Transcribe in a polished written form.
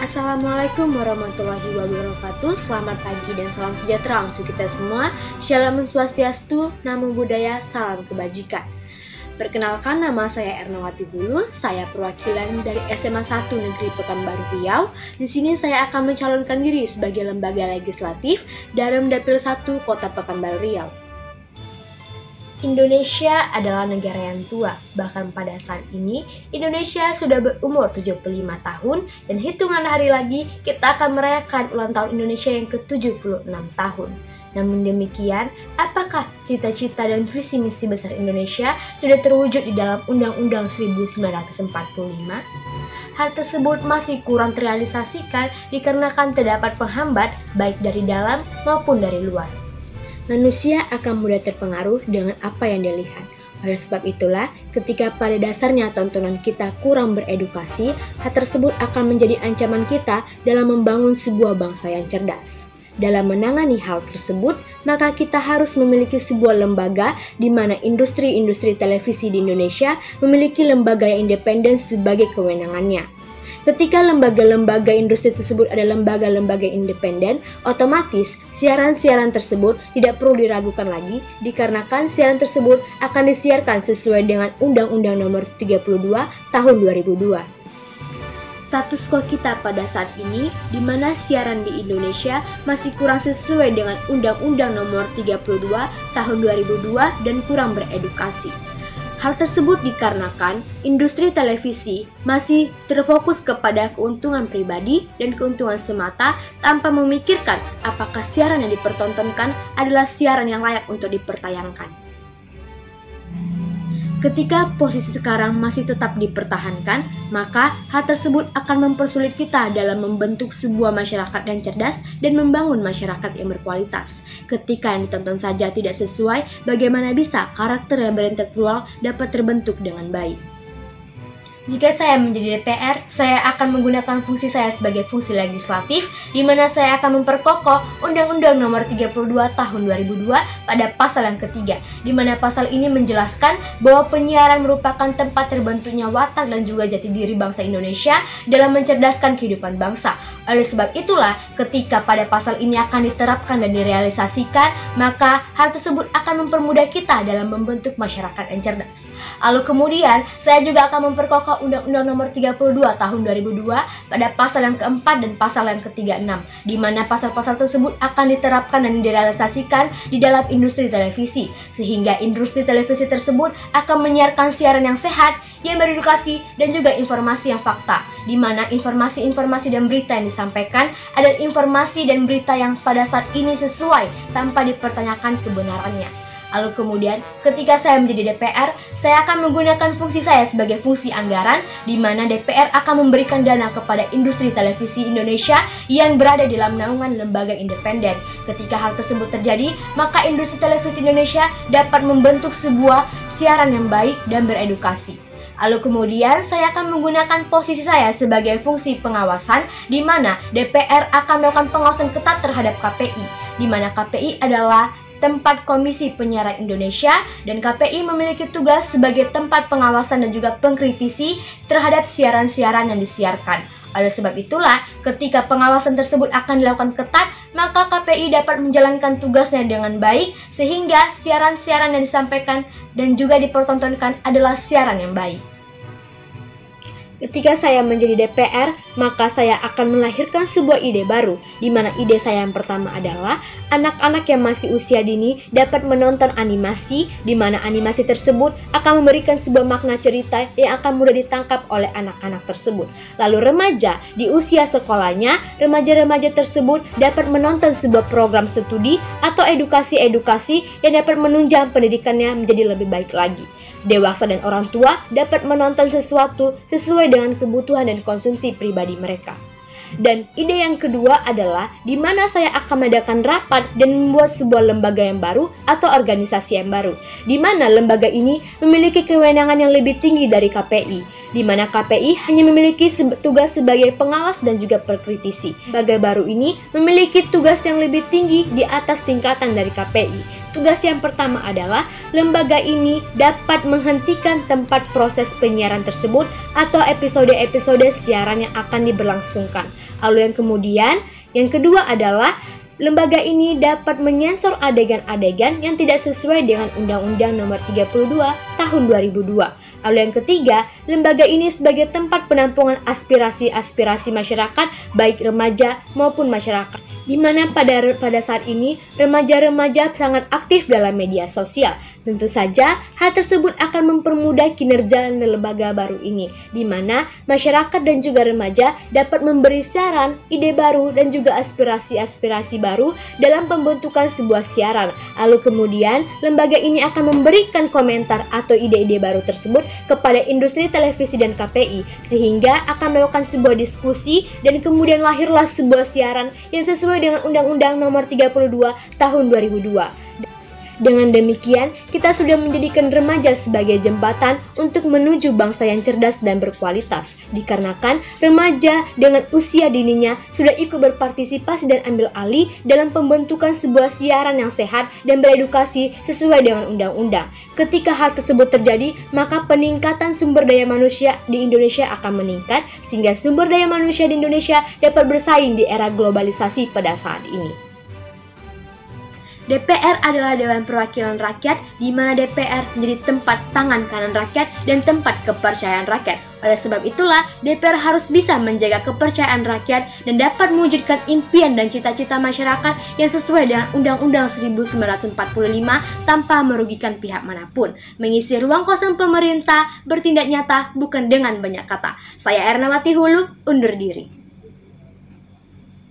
Assalamualaikum warahmatullahi wabarakatuh. Selamat pagi dan salam sejahtera untuk kita semua. Shalom Swastiastu, Namo Buddhaya, salam kebajikan. Perkenalkan, nama saya Ernawati Bulu. Saya perwakilan dari SMA 1 Negeri Pekanbaru Riau. Di sini saya akan mencalonkan diri sebagai lembaga legislatif dalam Dapil 1 Kota Pekanbaru Riau. Indonesia adalah negara yang tua, bahkan pada saat ini Indonesia sudah berumur 75 tahun dan hitungan hari lagi kita akan merayakan ulang tahun Indonesia yang ke-76 tahun. Namun demikian, apakah cita-cita dan visi misi besar Indonesia sudah terwujud di dalam Undang-Undang 1945? Hal tersebut masih kurang terrealisasikan dikarenakan terdapat penghambat baik dari dalam maupun dari luar. Manusia akan mudah terpengaruh dengan apa yang dia lihat. Oleh sebab itulah, ketika pada dasarnya tontonan kita kurang beredukasi, hal tersebut akan menjadi ancaman kita dalam membangun sebuah bangsa yang cerdas. Dalam menangani hal tersebut, maka kita harus memiliki sebuah lembaga di mana industri-industri televisi di Indonesia memiliki lembaga yang independen sebagai kewenangannya. Ketika lembaga-lembaga industri tersebut adalah lembaga-lembaga independen, otomatis siaran-siaran tersebut tidak perlu diragukan lagi dikarenakan siaran tersebut akan disiarkan sesuai dengan Undang-Undang Nomor 32 Tahun 2002. Status quo kita pada saat ini, di mana siaran di Indonesia masih kurang sesuai dengan Undang-Undang Nomor 32 Tahun 2002 dan kurang beredukasi. Hal tersebut dikarenakan industri televisi masih terfokus kepada keuntungan pribadi dan keuntungan semata tanpa memikirkan apakah siaran yang dipertontonkan adalah siaran yang layak untuk dipertayangkan. Ketika posisi sekarang masih tetap dipertahankan, maka hal tersebut akan mempersulit kita dalam membentuk sebuah masyarakat yang cerdas dan membangun masyarakat yang berkualitas. Ketika yang ditonton saja tidak sesuai, bagaimana bisa karakter yang berintelektual dapat terbentuk dengan baik? Jika saya menjadi DPR, saya akan menggunakan fungsi saya sebagai fungsi legislatif, di mana saya akan memperkokoh Undang-Undang Nomor 32 Tahun 2002 pada pasal yang ketiga, di mana pasal ini menjelaskan bahwa penyiaran merupakan tempat terbentuknya watak dan juga jati diri bangsa Indonesia dalam mencerdaskan kehidupan bangsa. Oleh sebab itulah, ketika pada pasal ini akan diterapkan dan direalisasikan, maka hal tersebut akan mempermudah kita dalam membentuk masyarakat yang cerdas. Lalu kemudian, saya juga akan memperkokoh Undang-Undang Nomor 32 Tahun 2002 pada pasal yang keempat dan pasal yang ke-36, di mana pasal-pasal tersebut akan diterapkan dan direalisasikan di dalam industri televisi, sehingga industri televisi tersebut akan menyiarkan siaran yang sehat, yang beredukasi, dan juga informasi yang fakta, di mana informasi-informasi dan berita yang disampaikan adalah informasi dan berita yang pada saat ini sesuai tanpa dipertanyakan kebenarannya. Lalu kemudian, ketika saya menjadi DPR, saya akan menggunakan fungsi saya sebagai fungsi anggaran, di mana DPR akan memberikan dana kepada industri televisi Indonesia yang berada di dalam naungan lembaga independen. Ketika hal tersebut terjadi, maka industri televisi Indonesia dapat membentuk sebuah siaran yang baik dan beredukasi. Lalu kemudian saya akan menggunakan posisi saya sebagai fungsi pengawasan, di mana DPR akan melakukan pengawasan ketat terhadap KPI, di mana KPI adalah tempat Komisi Penyiaran Indonesia, dan KPI memiliki tugas sebagai tempat pengawasan dan juga pengkritisi terhadap siaran-siaran yang disiarkan. Oleh sebab itulah, ketika pengawasan tersebut akan dilakukan ketat, maka KPI dapat menjalankan tugasnya dengan baik, sehingga siaran-siaran yang disampaikan dan juga dipertontonkan adalah siaran yang baik. Ketika saya menjadi DPR, maka saya akan melahirkan sebuah ide baru, di mana ide saya yang pertama adalah anak-anak yang masih usia dini dapat menonton animasi, di mana animasi tersebut akan memberikan sebuah makna cerita yang akan mudah ditangkap oleh anak-anak tersebut. Lalu remaja, di usia sekolahnya, remaja-remaja tersebut dapat menonton sebuah program studi atau edukasi-edukasi yang dapat menunjang pendidikannya menjadi lebih baik lagi. Dewasa dan orang tua dapat menonton sesuatu sesuai dengan kebutuhan dan konsumsi pribadi mereka. Dan ide yang kedua adalah di mana saya akan mengadakan rapat dan membuat sebuah lembaga yang baru atau organisasi yang baru, di mana lembaga ini memiliki kewenangan yang lebih tinggi dari KPI, di mana KPI hanya memiliki tugas sebagai pengawas dan juga pengkritisi. Lembaga baru ini memiliki tugas yang lebih tinggi di atas tingkatan dari KPI. Tugas yang pertama adalah lembaga ini dapat menghentikan tempat proses penyiaran tersebut atau episode-episode siaran yang akan diberlangsungkan. Lalu yang kedua adalah lembaga ini dapat menyensor adegan-adegan yang tidak sesuai dengan Undang-Undang Nomor 32 Tahun 2002. Lalu yang ketiga, lembaga ini sebagai tempat penampungan aspirasi-aspirasi masyarakat, baik remaja maupun masyarakat, di mana pada saat ini remaja-remaja sangat aktif dalam media sosial. Tentu saja, hal tersebut akan mempermudah kinerja lembaga baru ini, di mana masyarakat dan juga remaja dapat memberi saran, ide baru, dan juga aspirasi-aspirasi baru dalam pembentukan sebuah siaran. Lalu kemudian, lembaga ini akan memberikan komentar atau ide-ide baru tersebut kepada industri televisi dan KPI, sehingga akan melakukan sebuah diskusi, dan kemudian lahirlah sebuah siaran yang sesuai dengan Undang-Undang Nomor 32 Tahun 2002. Dengan demikian, kita sudah menjadikan remaja sebagai jembatan untuk menuju bangsa yang cerdas dan berkualitas. Dikarenakan remaja dengan usia dininya sudah ikut berpartisipasi dan ambil alih dalam pembentukan sebuah siaran yang sehat dan beredukasi sesuai dengan undang-undang. Ketika hal tersebut terjadi, maka peningkatan sumber daya manusia di Indonesia akan meningkat, sehingga sumber daya manusia di Indonesia dapat bersaing di era globalisasi pada saat ini. DPR adalah Dewan Perwakilan Rakyat, di mana DPR menjadi tempat tangan kanan rakyat dan tempat kepercayaan rakyat. Oleh sebab itulah, DPR harus bisa menjaga kepercayaan rakyat dan dapat mewujudkan impian dan cita-cita masyarakat yang sesuai dengan Undang-Undang 1945 tanpa merugikan pihak manapun. Mengisi ruang kosong pemerintah, bertindak nyata bukan dengan banyak kata. Saya Ernawati Hulu, undur diri.